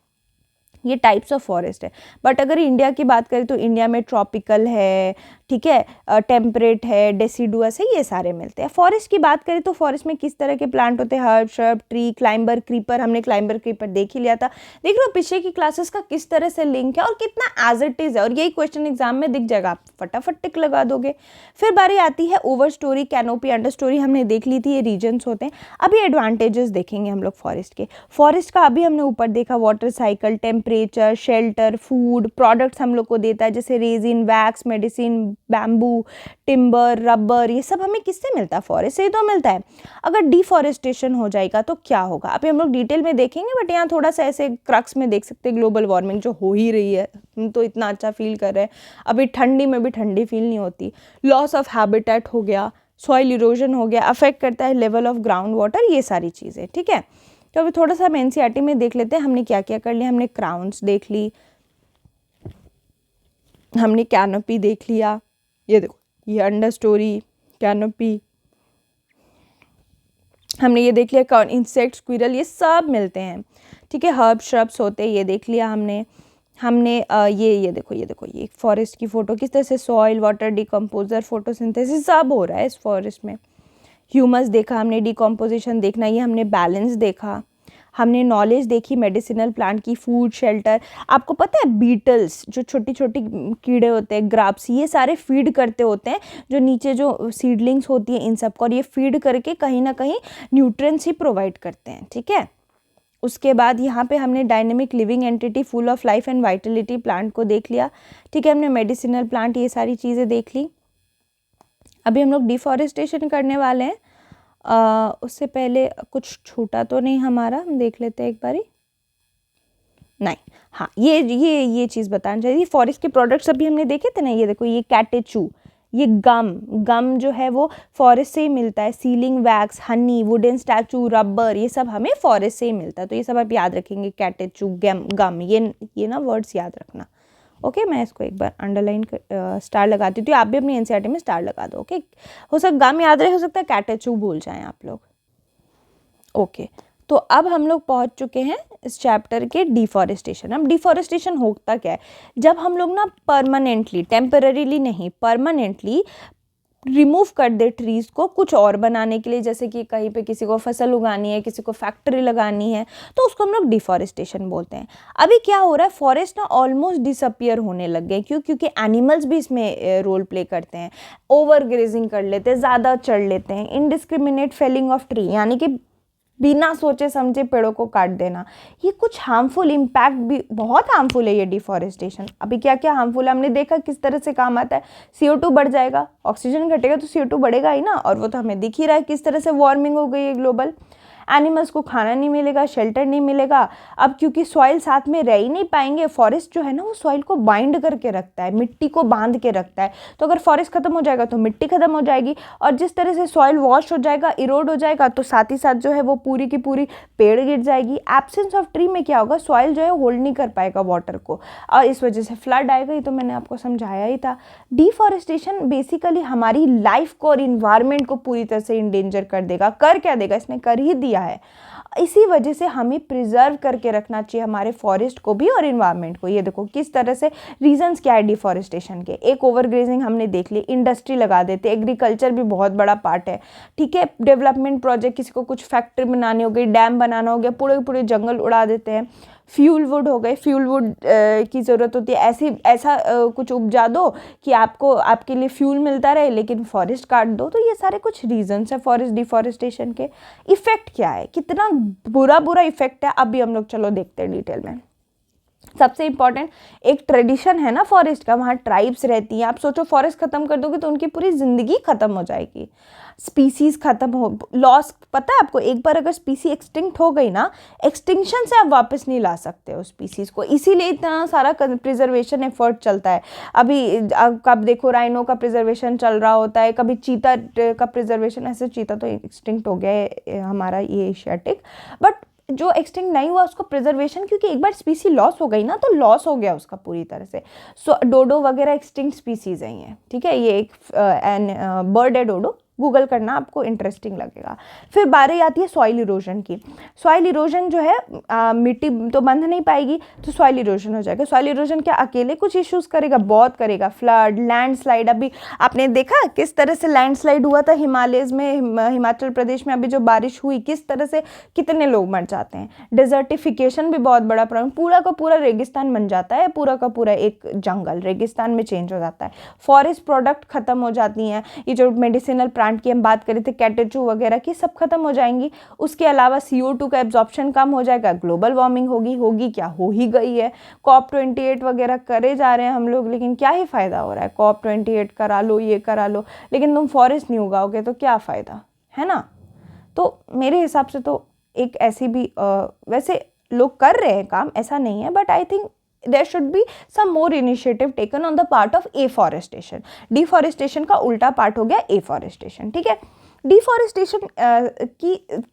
ये टाइप्स ऑफ फॉरेस्ट है। बट अगर इंडिया की बात करें तो इंडिया में ट्रॉपिकल है, ठीक है, टेम्परेट है, डेसिडुअस है, ये सारे मिलते हैं। फॉरेस्ट की बात करें तो फॉरेस्ट में किस तरह के प्लांट होते हैं, herb, shrub, tree, climber, creeper, हमने क्लाइंबर क्रीपर देख ही लिया था। देख लो पिछले की क्लासेस का किस तरह से लिंक है और कितना एज इट इज़ है, और यही क्वेश्चन एग्जाम में दिख जाएगा, आप फटाफट टिक लगा दोगे। फिर बारी आती है over story, canopy, under story, हमने देख ली थी, ये रीजन्स होते हैं। अभी एडवांटेजेस देखेंगे हम लोग फॉरेस्ट के। फॉरेस्ट का अभी हमने ऊपर देखा, water cycle, temperature, shelter, food, products हम लोग को देता है, जैसे resin, wax, medicine, bamboo, timber, rubber, ये सब हमें किससे मिलता है, फॉरेस्ट से ही तो मिलता है। अगर डिफॉरेस्टेशन हो जाएगा तो क्या होगा, अभी हम लोग डिटेल में देखेंगे, बट यहाँ थोड़ा सा ऐसे क्रक्स में देख सकते हैं, ग्लोबल वार्मिंग जो हो ही रही है, हम तो इतना अच्छा फील कर रहे हैं, अभी ठंडी में भी ठंडी फील नहीं होती। लॉस ऑफ हैबिटेट हो गया, सॉइल इरोजन हो गया, अफेक्ट करता है लेवल ऑफ ग्राउंड वाटर, ये सारी चीज़ें, ठीक है। तो अभी थोड़ा सा हम एनसीईआरटी में देख लेते हैं हमने क्या क्या कर लिया। हमने क्राउन्स देख ली, हमने कैनोपी देख लिया, ये देखो ये अंडर स्टोरी, कैनोपी, हमने ये देख लिया, इंसेक्ट, स्क्विरल, ये सब मिलते हैं, ठीक है। हर्ब, श्रब्स होते हैं, ये देख लिया हमने। ये देखो ये फॉरेस्ट की फ़ोटो, किस तरह से सॉइल, वाटर, डिकम्पोजर, फोटोसिंथेसिस सब हो रहा है इस फॉरेस्ट में। ह्यूमस देखा हमने, डिकम्पोजिशन देखना, ये हमने बैलेंस देखा, हमने नॉलेज देखी मेडिसिनल प्लांट की, फूड, शेल्टर। आपको पता है बीटल्स जो छोटी छोटी कीड़े होते हैं, ग्राप्स, ये सारे फीड करते होते हैं जो नीचे जो सीडलिंग्स होती हैं इन सब को, और ये फीड करके कहीं ना कहीं न्यूट्रिएंट्स ही प्रोवाइड करते हैं, ठीक है। उसके बाद यहाँ पे हमने dynamic living entity, full of life and Vitality plant को देख लिया, ठीक है। हमने मेडिसिनल प्लांट, ये सारी चीज़ें देख ली। अभी हम लोग डिफॉरेस्टेशन करने वाले हैं, उससे पहले कुछ छूटा तो नहीं हमारा, हम देख लेते हैं एक बारी, नहीं, हाँ ये चीज़ बताना चाहिए। फॉरेस्ट के प्रोडक्ट्स अभी हमने देखे थे ना, ये देखो ये कैटेचू, ये गम जो है वो फॉरेस्ट से ही मिलता है, sealing wax, Honey, wooden statue, rubber, ये सब हमें फॉरेस्ट से ही मिलता है। तो ये सब आप याद रखेंगे, कैटेचू, गम, ये ना वर्ड्स याद रखना, ओके। मैं इसको एक बार अंडरलाइन स्टार लगाती हूँ, तो आप भी अपनी एनसीईआरटी में स्टार लगा दो, ओके। हो सकता गम याद रहे, हो सकता है कैटेचू भूल जाएं आप लोग, ओके। तो अब हम लोग पहुंच चुके हैं इस चैप्टर के डिफॉरेस्टेशन। अब डिफॉरेस्टेशन होता क्या है, जब हम लोग ना परमानेंटली, टेम्पररीली नहीं, परमानेंटली रिमूव कर दे ट्रीज़ को कुछ और बनाने के लिए, जैसे कि कहीं पे किसी को फसल उगानी है, किसी को फैक्ट्री लगानी है, तो उसको हम लोग डिफॉरेस्टेशन बोलते हैं। अभी क्या हो रहा है, फॉरेस्ट ना ऑलमोस्ट डिसअपियर होने लग गए, क्योंकि एनिमल्स भी इसमें रोल प्ले करते हैं, ओवर ग्रेजिंग कर लेते हैं, ज़्यादा चढ़ लेते हैं, इनडिस्क्रिमिनेट फेलिंग ऑफ ट्री, यानी कि बिना सोचे समझे पेड़ों को काट देना, ये कुछ हार्मफुल इम्पैक्ट भी, बहुत हार्मफुल है ये डिफॉरेस्टेशन। अभी क्या क्या हार्मफुल है हमने देखा, किस तरह से काम आता है, CO2 बढ़ जाएगा, ऑक्सीजन घटेगा तो CO2 बढ़ेगा ही ना, और वो तो हमें दिख ही रहा है किस तरह से वार्मिंग हो गई है ग्लोबल। एनिमल्स को खाना नहीं मिलेगा, शेल्टर नहीं मिलेगा। अब क्योंकि सॉइल साथ में रह ही नहीं पाएंगे, फॉरेस्ट जो है ना वो सॉइल को बाइंड करके रखता है, मिट्टी को बांध के रखता है, तो अगर फॉरेस्ट खत्म हो जाएगा तो मिट्टी खत्म हो जाएगी, और जिस तरह से सॉइल वॉश हो जाएगा, इरोड हो जाएगा, तो साथ ही साथ जो है वो पूरी की पूरी पेड़ गिर जाएगी। एब्सेंस ऑफ ट्री में क्या होगा, सॉइल जो है होल्ड नहीं कर पाएगा वाटर को, और इस वजह से फ्लड आएगा, ये तो मैंने आपको समझाया ही था। डिफॉरेस्टेशन बेसिकली हमारी लाइफ को और इन्वायरमेंट को पूरी तरह से इंडेंजर कर देगा। कर क्या देगा, इसने कर ही दिया है। इसी वजह से हमें प्रिजर्व करके रखना चाहिए हमारे फॉरेस्ट को भी और इन्वायरमेंट को। ये देखो किस तरह से रीजंस क्या है डिफॉरेस्टेशन के। एक ओवरग्रेजिंग हमने देख ली, इंडस्ट्री लगा देते, एग्रीकल्चर भी बहुत बड़ा पार्ट है, ठीक है। डेवलपमेंट प्रोजेक्ट, किसी को कुछ फैक्ट्री बनानी हो गई, डैम बनाना हो गया, पूरे पूरे जंगल उड़ा देते हैं। फ्यूल वुड हो गए, फ्यूल वुड की ज़रूरत होती है, ऐसा कुछ उपजा दो कि आपके लिए फ्यूल मिलता रहे, लेकिन फॉरेस्ट काट दो। तो ये सारे कुछ रीजंस है फॉरेस्ट डिफॉरेस्टेशन के। इफ़ेक्ट क्या है, कितना बुरा इफ़ेक्ट है, अभी हम लोग चलो देखते हैं डिटेल में। सबसे इम्पॉर्टेंट एक ट्रेडिशन है ना फॉरेस्ट का, वहाँ ट्राइब्स रहती हैं। आप सोचो फॉरेस्ट ख़त्म कर दोगे तो उनकी पूरी ज़िंदगी ख़त्म हो जाएगी, स्पीसीज़ ख़त्म हो, लॉस। पता है आपको, एक बार अगर स्पीसी एक्सटिंक्ट हो गई ना, एक्सटिंक्शन से आप वापस नहीं ला सकते हो स्पीसीज़ को, इसीलिए इतना सारा प्रिजर्वेशन एफर्ट चलता है। अभी कब देखो राइनो का प्रिजर्वेशन चल रहा होता है, कभी चीता का प्रिजर्वेशन, ऐसे चीता तो एक्सटिंक्ट हो गया है हमारा ये एशियाटिक, बट जो एक्सटिंक्ट नहीं हुआ उसको प्रिजर्वेशन, क्योंकि एक बार स्पीसी लॉस हो गई ना तो लॉस हो गया उसका पूरी तरह से। सो डोडो वगैरह एक्सटिंक्ट स्पीसीज हैं ये, ठीक है, ये एक बर्ड है डोडो, गूगल करना, आपको इंटरेस्टिंग लगेगा। फिर बारी आती है सॉइल इरोजन की। सॉइल इरोजन जो है मिट्टी तो बंध नहीं पाएगी तो सॉइल इरोजन हो जाएगा। सॉइल इरोजन क्या अकेले कुछ इश्यूज़ करेगा? बहुत करेगा। फ्लड, लैंडस्लाइड, अभी आपने देखा किस तरह से लैंडस्लाइड हुआ था हिमालयस में, हिमाचल प्रदेश में अभी जो बारिश हुई, किस तरह से कितने लोग मर जाते हैं। डिजर्टिफिकेशन भी बहुत बड़ा प्रॉब्लम, पूरा का पूरा रेगिस्तान बन जाता है, पूरा का पूरा एक जंगल रेगिस्तान में चेंज हो जाता है। फॉरेस्ट प्रोडक्ट खत्म हो जाती हैं, ये जो मेडिसिनल प्लांट की हम बात करें थे, कैटेचू वगैरह की, सब खत्म हो जाएंगी। उसके अलावा CO2 का एब्जॉर्प्शन कम हो जाएगा, ग्लोबल वार्मिंग होगी क्या, हो ही गई है। COP28 वगैरह करे जा रहे हैं हम लोग, लेकिन क्या ही फायदा हो रहा है? COP28 करा लो, ये करा लो, लेकिन तुम फॉरेस्ट नहीं उगाओगे तो क्या फायदा है ना। तो मेरे हिसाब से तो एक ऐसी भी वैसे लोग कर रहे हैं काम, ऐसा नहीं है, but I think there should be some more initiative taken on the part of afforestation. Deforestation का उल्टा पार्ट हो गया एफॉरेस्टेशन, ठीक है। डिफॉरेस्टेशन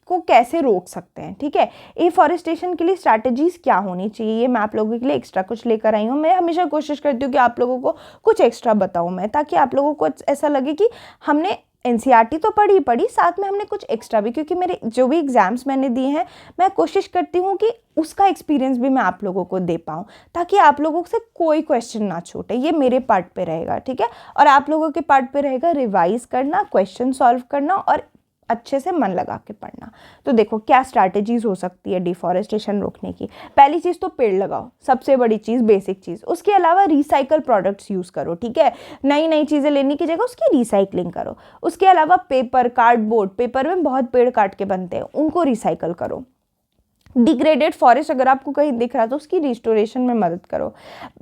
को कैसे रोक सकते हैं, ठीक है। एफॉरेस्टेशन के लिए स्ट्रैटेजीज क्या होनी चाहिए, ये मैं आप लोगों के लिए एक्स्ट्रा कुछ लेकर आई हूँ। मैं हमेशा कोशिश करती हूँ कि आप लोगों को कुछ एक्स्ट्रा बताऊँ मैं, ताकि आप लोगों को ऐसा लगे कि हमने NCERT तो पढ़ी, साथ में हमने कुछ एक्स्ट्रा भी, क्योंकि मेरे जो भी एग्जाम्स मैंने दिए हैं, मैं कोशिश करती हूँ कि उसका एक्सपीरियंस भी मैं आप लोगों को दे पाऊँ, ताकि आप लोगों से कोई क्वेश्चन ना छूटे। ये मेरे पार्ट पे रहेगा, ठीक है, और आप लोगों के पार्ट पे रहेगा रिवाइज करना, क्वेश्चन सॉल्व करना और अच्छे से मन लगा के पढ़ना। तो देखो क्या स्ट्रैटेजीज हो सकती है डिफॉरेस्टेशन रोकने की। पहली चीज़ तो पेड़ लगाओ, सबसे बड़ी चीज़, बेसिक चीज़। उसके अलावा रिसाइकल प्रोडक्ट्स यूज़ करो, ठीक है, नई चीज़ें लेने की जगह उसकी रिसाइकलिंग करो। उसके अलावा पेपर, कार्डबोर्ड, पेपर में बहुत पेड़ काट के बनते हैं, उनको रिसाइकल करो। डिग्रेडेड फॉरेस्ट अगर आपको कहीं दिख रहा है तो उसकी रिस्टोरेशन में मदद करो।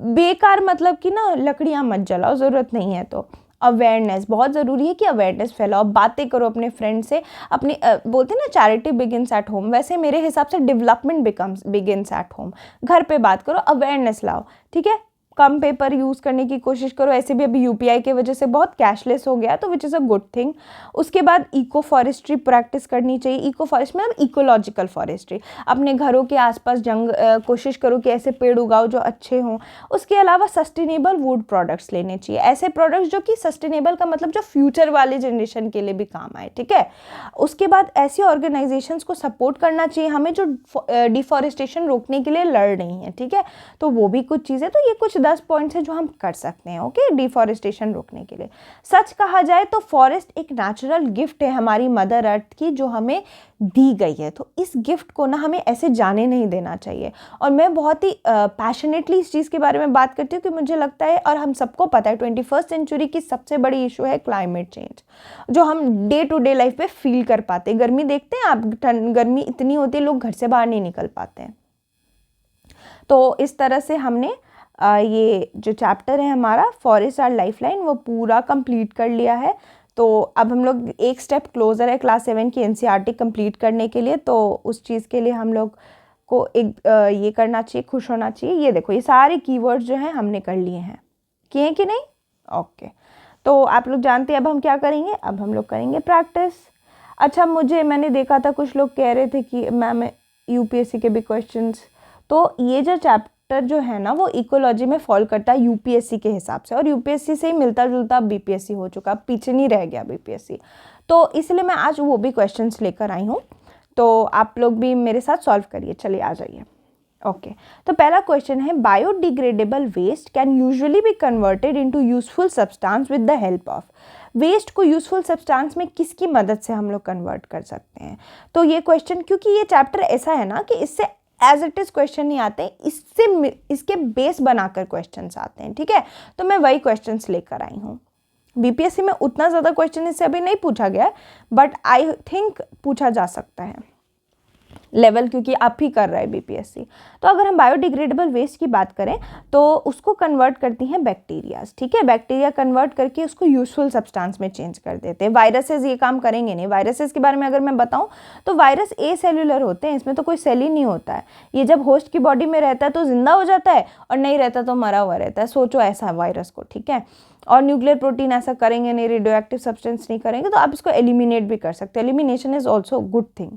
बेकार मतलब कि ना लकड़ियाँ मत जलाओ, ज़रूरत नहीं है तो। अवेयरनेस बहुत ज़रूरी है कि अवेयरनेस फैलाओ, बातें करो अपने फ्रेंड से, अपनी बोलते हैं ना चैरिटी बिगिंस एट होम, वैसे मेरे हिसाब से डेवलपमेंट बिगिंस एट होम। घर पे बात करो, अवेयरनेस लाओ, ठीक है। कम पेपर यूज़ करने की कोशिश करो, ऐसे भी अभी UPI की वजह से बहुत कैशलेस हो गया, तो which is a good thing. उसके बाद इको फॉरेस्ट्री प्रैक्टिस करनी चाहिए। इको फॉरेस्ट मतलब इकोलॉजिकल फॉरेस्ट्री, अपने घरों के आसपास कोशिश करो कि ऐसे पेड़ उगाओ जो अच्छे हों। उसके अलावा सस्टेनेबल वुड प्रोडक्ट्स लेने चाहिए, ऐसे प्रोडक्ट्स जो कि सस्टेनेबल का मतलब जो फ्यूचर वाले जनरेशन के लिए भी काम आए, ठीक है। उसके बाद ऐसी ऑर्गेनाइजेशंस को सपोर्ट करना चाहिए हमें जो डिफॉरेस्टेशन रोकने के लिए लड़ रही हैं, ठीक है। तो वो भी कुछ चीज़ें, तो ये कुछ 10 पॉइंट्स है जो हम कर सकते हैं, ओके, डिफॉरेस्टेशन रोकने के लिए। सच कहा जाए तो फॉरेस्ट एक नेचुरल गिफ्ट है हमारी मदर अर्थ की, जो हमें दी गई है। तो इस गिफ्ट को ना हमें ऐसे जाने नहीं देना चाहिए। और मैं बहुत ही पैशनेटली इस चीज़ के बारे में बात करती हूँ कि मुझे लगता है, और हम सबको पता है, 21st सेंचुरी की सबसे बड़ी इशू है क्लाइमेट चेंज, जो हम डे टू डे लाइफ पे फील कर पाते हैं। गर्मी देखते हैं आप, गर्मी इतनी होती है, लोग घर से बाहर नहीं निकल पाते हैं। तो इस तरह से हमने ये जो चैप्टर है हमारा फॉरेस्ट आर लाइफलाइन, वो पूरा कंप्लीट कर लिया है। तो अब हम लोग एक स्टेप क्लोजर है क्लास 7 की NCERT कंप्लीट करने के लिए। तो उस चीज़ के लिए हम लोग को एक ये करना चाहिए, खुश होना चाहिए। ये देखो, ये सारे कीवर्ड्स जो हैं हमने कर लिए हैं, किए हैं कि नहीं? ओके, तो आप लोग जानते हैं अब हम क्या करेंगे, अब हम लोग करेंगे प्रैक्टिस। अच्छा, मैंने देखा था कुछ लोग कह रहे थे कि मैम UPSC के भी क्वेश्चंस, तो ये जो चैप्टर जो है ना वो इकोलॉजी में फॉल करता है UPSC के हिसाब से, और UPSC से ही मिलता जुलता BPSC हो चुका, पीछे नहीं रह गया BPSC। तो इसलिए मैं आज वो भी क्वेश्चंस लेकर आई हूँ, तो आप लोग भी मेरे साथ सॉल्व करिए। चलिए आ जाइए। ओके, तो पहला क्वेश्चन है, biodegradable waste can usually be converted into useful substance with the help of. Waste को यूजफुल सब्सटेंस में किसकी मदद से हम लोग कन्वर्ट कर सकते हैं? तो ये क्वेश्चन, क्योंकि ये चैप्टर ऐसा है ना कि इससे एज इट इज़ क्वेश्चन नहीं आते, इसके बेस बनाकर क्वेश्चंस आते हैं, ठीक है। तो मैं वही क्वेश्चंस लेकर आई हूँ। BPSC में उतना ज़्यादा क्वेश्चन इससे अभी नहीं पूछा गया है, बट आई थिंक पूछा जा सकता है। लेवल, क्योंकि आप ही कर रहा है बीपीएससी। तो अगर हम बायोडिग्रेडेबल वेस्ट की बात करें तो उसको कन्वर्ट करती हैं बैक्टीरियाज, ठीक है। बैक्टीरिया कन्वर्ट करके उसको यूजफुल सब्सटेंस में चेंज कर देते हैं। वायरसेस ये काम करेंगे नहीं। वायरसेस के बारे में अगर मैं बताऊं तो वायरस ए सेल्यूलर होते हैं, इसमें तो कोई सेल ही नहीं होता है। ये जब होस्ट की बॉडी में रहता है तो जिंदा हो जाता है, और नहीं रहता तो मरा हुआ रहता है। सोचो ऐसा वायरस को, ठीक है। और न्यूक्लियर प्रोटीन ऐसा करेंगे नहीं, रेडियो एक्टिव सब्सटेंस नहीं करेंगे, तो आप इसको एलिमिनेट भी कर सकते हो। Elimination is also good thing.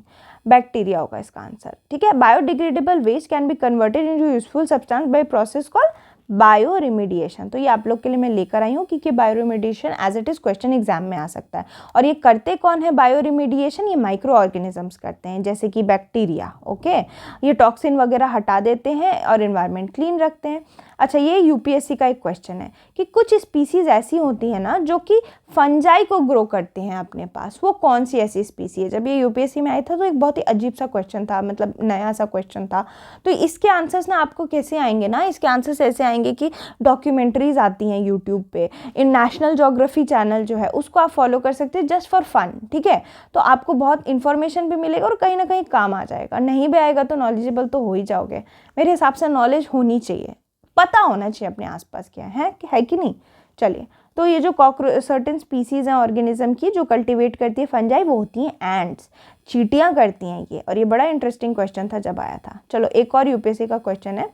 Bacteria होगा इसका आंसर, ठीक है। Biodegradable waste can be converted into useful substance by process called bioremediation. तो ये आप लोग के लिए मैं लेकर आई हूँ क्योंकि bioremediation as it is question exam में आ सकता है। और ये करते कौन है बायो रिमीडिएशन? ये माइक्रो ऑर्गेनिजम्स करते हैं, जैसे कि बैक्टीरिया, ओके। ये टॉक्सिन वगैरह हटा देते हैं और एनवायरनमेंट क्लीन रखते हैं। अच्छा, ये यूपीएससी का एक क्वेश्चन है कि कुछ स्पीसीज ऐसी होती है ना जो कि फंजाई को ग्रो करते हैं अपने पास, वो कौन सी ऐसी स्पीसी है? जब ये यूपीएससी में आया था तो एक बहुत ही अजीब सा क्वेश्चन था, मतलब नया सा क्वेश्चन था। तो इसके आंसर्स ना आपको कैसे आएंगे ना, इसके आंसर्स ऐसे आएंगे कि डॉक्यूमेंट्रीज आती हैं यूट्यूब पे, इन नेशनल ज्योग्राफी चैनल जो है उसको आप फॉलो कर सकते हैं जस्ट फॉर फन, ठीक है। तो आपको बहुत इन्फॉर्मेशन भी मिलेगा और कहीं ना कहीं काम आ जाएगा। नहीं भी आएगा तो नॉलेजेबल तो हो ही जाओगे। मेरे हिसाब से नॉलेज होनी चाहिए, पता होना चाहिए अपने आसपास क्या है कि नहीं। चलिए, तो ये जो सर्टेन स्पीसीज हैं ऑर्गेनिज्म की जो कल्टीवेट करती है फंजाई, वो होती हैं एंट्स, चींटियां करती हैं ये। और ये बड़ा इंटरेस्टिंग क्वेश्चन था जब आया था। चलो, एक और यूपीएससी का क्वेश्चन है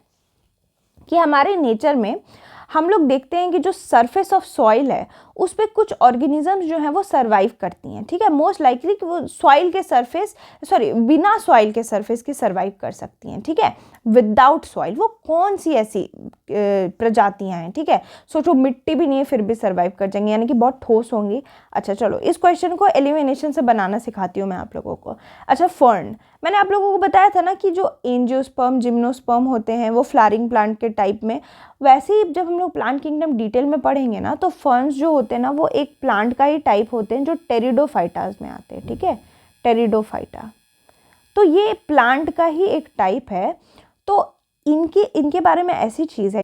कि हमारे नेचर में हम लोग देखते हैं कि जो सरफेस ऑफ सॉइल है उस पर कुछ ऑर्गेनिजम्स जो हैं वो सर्वाइव करती हैं, ठीक है। मोस्ट लाइकली कि वो सॉइल के सरफेस, बिना सॉइल के सरफेस की सर्वाइव कर सकती हैं, ठीक है। विदाउट सॉइल वो कौन सी ऐसी प्रजातियां हैं, ठीक है। सोचो, मिट्टी भी नहीं है फिर भी सर्वाइव कर जाएंगी, यानी कि बहुत ठोस होंगी। अच्छा चलो, इस क्वेश्चन को एलिमिनेशन से बनाना सिखाती हूँ मैं आप लोगों को। अच्छा, फर्न, मैंने आप लोगों को बताया था ना कि जो एंजियोस्पर्म, जिम्नोस्पर्म होते हैं वो फ्लावरिंग प्लांट के टाइप में। वैसे ही जब हम लोग प्लांट किंगडम डिटेल में पढ़ेंगे ना तो फर्न्स जो होते हैं ना वो एक प्लांट का ही टाइप होते हैं जो टेरिडोफाइटास में आते हैं, ठीक है। टेरिडोफाइटा, तो ये प्लांट का ही एक टाइप है। तो इनके बारे में ऐसी चीज़ है,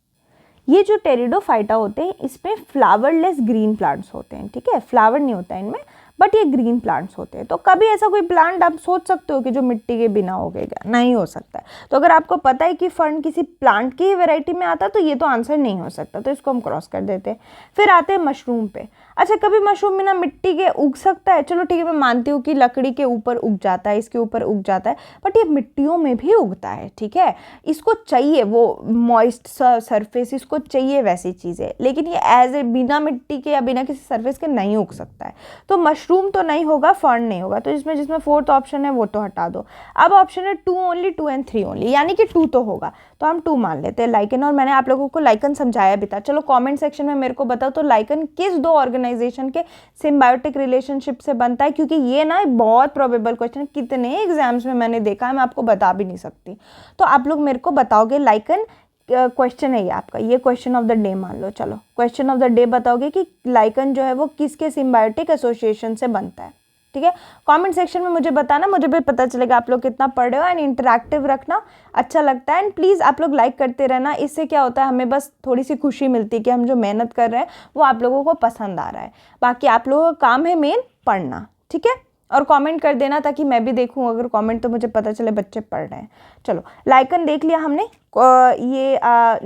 ये जो टेरिडोफाइटा होते हैं इसमें फ्लावरलेस ग्रीन प्लांट्स होते हैं, ठीक है। फ्लावर नहीं होता है इनमें, बट ये ग्रीन प्लांट्स होते हैं। तो कभी ऐसा कोई प्लांट आप सोच सकते हो कि जो मिट्टी के बिना उगेगा? नहीं हो सकता है। तो अगर आपको पता है कि फर्न किसी प्लांट की ही वैरायटी में आता तो ये तो आंसर नहीं हो सकता, तो इसको हम क्रॉस कर देते हैं। फिर आते हैं मशरूम पे। अच्छा, कभी मशरूम बिना मिट्टी के उग सकता है? चलो ठीक है, मैं मानती हूँ कि लकड़ी के ऊपर उग जाता है, इसके ऊपर उग जाता है, बट ये मिट्टियों में भी उगता है, ठीक है। इसको चाहिए वो मॉइस्ट सरफेस, इसको चाहिए वैसी चीज़ें, लेकिन ये एज ए बिना मिट्टी के या बिना किसी सरफेस के नहीं उग सकता है। तो मशरूम तो नहीं होगा, फर्न नहीं होगा। तो जिसमें फोर्थ ऑप्शन है वो तो हटा दो। अब ऑप्शन है 2 ओनली, 2 and 3 ओनली, यानी कि 2 तो होगा, तो हम 2 मान लेते हैं, लाइकन। और मैंने आप लोगों को लाइकन समझाया भी था। चलो कमेंट सेक्शन में मेरे को बताओ तो लाइकन किस 2 ऑर्गेनाइजेशन के सिम्बायोटिक रिलेशनशिप से बनता है, क्योंकि ये ना बहुत प्रोबेबल क्वेश्चन है, कितने एग्जाम्स में मैंने देखा है, मैं आपको बता भी नहीं सकती। तो आप लोग मेरे को बताओगे लाइकन, क्वेश्चन है ये आपका, ये क्वेश्चन ऑफ द डे मान लो। चलो, क्वेश्चन ऑफ द डे बताओगे कि लाइकन जो है वो किसके सिम्बायोटिक एसोसिएशन से बनता है, ठीक है। कमेंट सेक्शन में मुझे बताना, मुझे भी पता चलेगा आप लोग कितना पढ़ रहे हो। एंड इंटरैक्टिव रखना, अच्छा लगता है। एंड प्लीज़ आप लोग लाइक करते रहना, इससे क्या होता है हमें बस थोड़ी सी खुशी मिलती है कि हम जो मेहनत कर रहे हैं वो आप लोगों को पसंद आ रहा है। बाकी आप लोगों का काम है मेन पढ़ना, ठीक है। और कमेंट कर देना ताकि मैं भी देखूं, अगर कमेंट तो मुझे पता चले बच्चे पढ़ रहे हैं। चलो, लाइकन देख लिया हमने,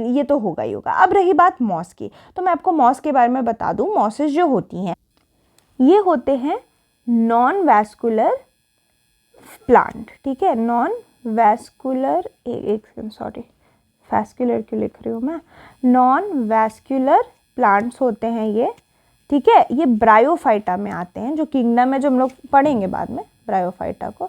ये तो होगा ही होगा। अब रही बात मॉस की, तो मैं आपको मॉस के बारे में बता दूं। मॉसेस जो होती हैं ये होते हैं नॉन वैस्कुलर प्लांट, ठीक है। नॉन वैस्कुलर, सॉरी वैस्कुलर क्यों लिख रही हूँ मैं, नॉन वैस्कुलर प्लांट्स होते हैं ये, ठीक है। ये ब्रायोफाइटा में आते हैं, जो किंगडम है, जो हम लोग पढ़ेंगे बाद में। ब्रायोफाइटा को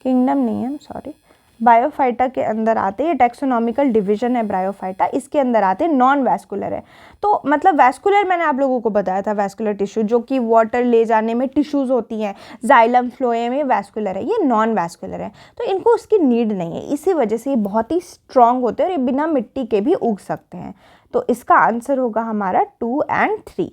किंगडम नहीं है, सॉरी, बायोफाइटा के अंदर आते हैं। ये टेक्सोनॉमिकल डिवीजन है ब्रायोफाइटा, इसके अंदर आते हैं। नॉन वैस्कुलर है, तो मतलब वैस्कुलर मैंने आप लोगों को बताया था, वैस्कुलर टिश्यू जो कि वाटर ले जाने में टिश्यूज होती हैं, जाइलम फ्लोएम में वैस्कुलर है। ये नॉन वैस्कुलर है, तो इनको उसकी नीड नहीं है, इसी वजह से ये बहुत ही स्ट्रॉन्ग होते हैं और ये बिना मिट्टी के भी उग सकते हैं। तो इसका आंसर होगा हमारा 2 and 3।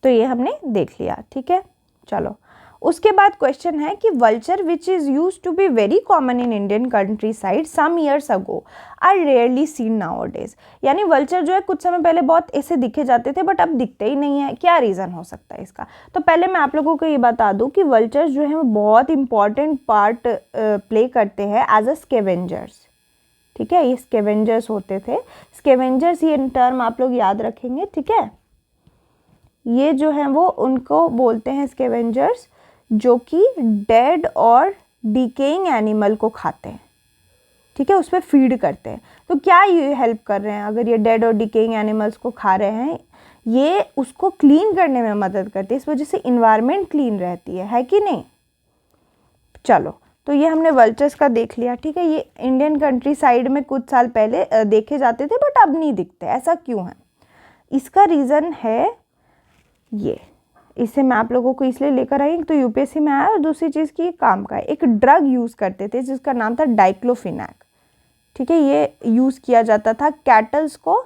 तो ये हमने देख लिया, ठीक है। चलो, उसके बाद क्वेश्चन है कि vulture which is use to be very common in Indian countryside some years ago are rarely seen nowadays. यानी वल्चर जो है कुछ समय पहले बहुत ऐसे दिखे जाते थे बट अब दिखते ही नहीं है। क्या रीज़न हो सकता है इसका? तो पहले मैं आप लोगों को ये बता दूं कि वल्चर्स जो है वो बहुत इंपॉर्टेंट पार्ट प्ले करते हैं एज अ स्केवेंजर्स। ठीक है, ये स्केवेंजर्स होते थे। स्केवेंजर्स ये टर्म आप लोग याद रखेंगे। ठीक है, ये जो है वो उनको बोलते हैं स्केवेंजर्स, जो कि डेड और डिकेइंग एनिमल को खाते हैं। ठीक है, उस पर फीड करते हैं। तो क्या ये हेल्प कर रहे हैं? अगर ये डेड और डिकेइंग एनिमल्स को खा रहे हैं, ये उसको क्लीन करने में मदद करते हैं। इस वजह से इन्वायरमेंट क्लीन रहती है कि नहीं? चलो, तो ये हमने वल्चर्स का देख लिया। ठीक है, ये इंडियन कंट्री साइड में कुछ साल पहले देखे जाते थे बट अब नहीं दिखते। ऐसा क्यों है? इसका रीज़न है ये, इसे मैं आप लोगों को इसलिए लेकर आई, तो यूपीएससी में आया और दूसरी चीज़ की काम का है। एक ड्रग यूज़ करते थे जिसका नाम था डाइक्लोफिनेक। ठीक है, ये यूज़ किया जाता था कैटल्स को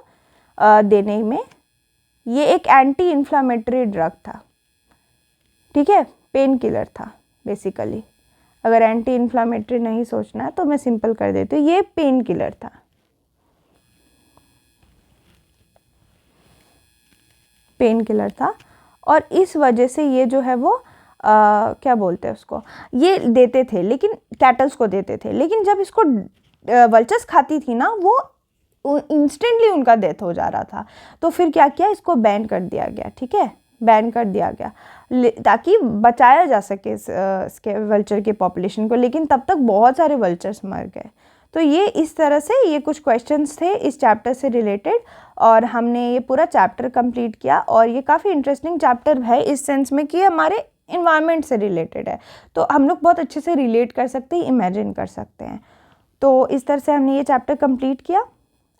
देने में। ये एक एंटी इन्फ्लामेटरी ड्रग था। ठीक है, पेन किलर था बेसिकली। अगर एंटी इन्फ्लामेटरी नहीं सोचना है तो मैं सिंपल कर देती हूँ, ये पेन किलर था। पेन किलर था और इस वजह से ये जो है वो क्या बोलते हैं उसको, ये देते थे, लेकिन कैटल्स को देते थे। लेकिन जब इसको वल्चर्स खाती थी ना, वो इंस्टेंटली उनका डेथ हो जा रहा था। तो फिर क्या किया, इसको बैन कर दिया गया। ठीक है, बैन कर दिया गया ताकि बचाया जा सके इसके वल्चर के पॉपुलेशन को। लेकिन तब तक बहुत सारे वल्चर्स मर गए। तो ये इस तरह से ये कुछ क्वेश्चंस थे इस चैप्टर से रिलेटेड, और हमने ये पूरा चैप्टर कंप्लीट किया। और ये काफ़ी इंटरेस्टिंग चैप्टर है इस सेंस में कि हमारे इन्वायरमेंट से रिलेटेड है, तो हम लोग बहुत अच्छे से रिलेट कर सकते हैं, इमेजिन कर सकते हैं। तो इस तरह से हमने ये चैप्टर कंप्लीट किया।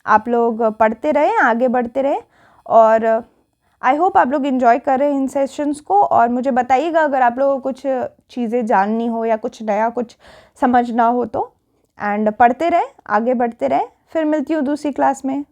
आप लोग पढ़ते रहें, आगे बढ़ते रहें, और आई होप आप लोग इन्जॉय कर रहे हैं इन सेशंस को। और मुझे बताइएगा अगर आप लोगों को कुछ चीज़ें जाननी हो या कुछ नया कुछ समझना हो तो। एंड पढ़ते रहें, आगे बढ़ते रहें। फिर मिलती हूँ दूसरी क्लास में।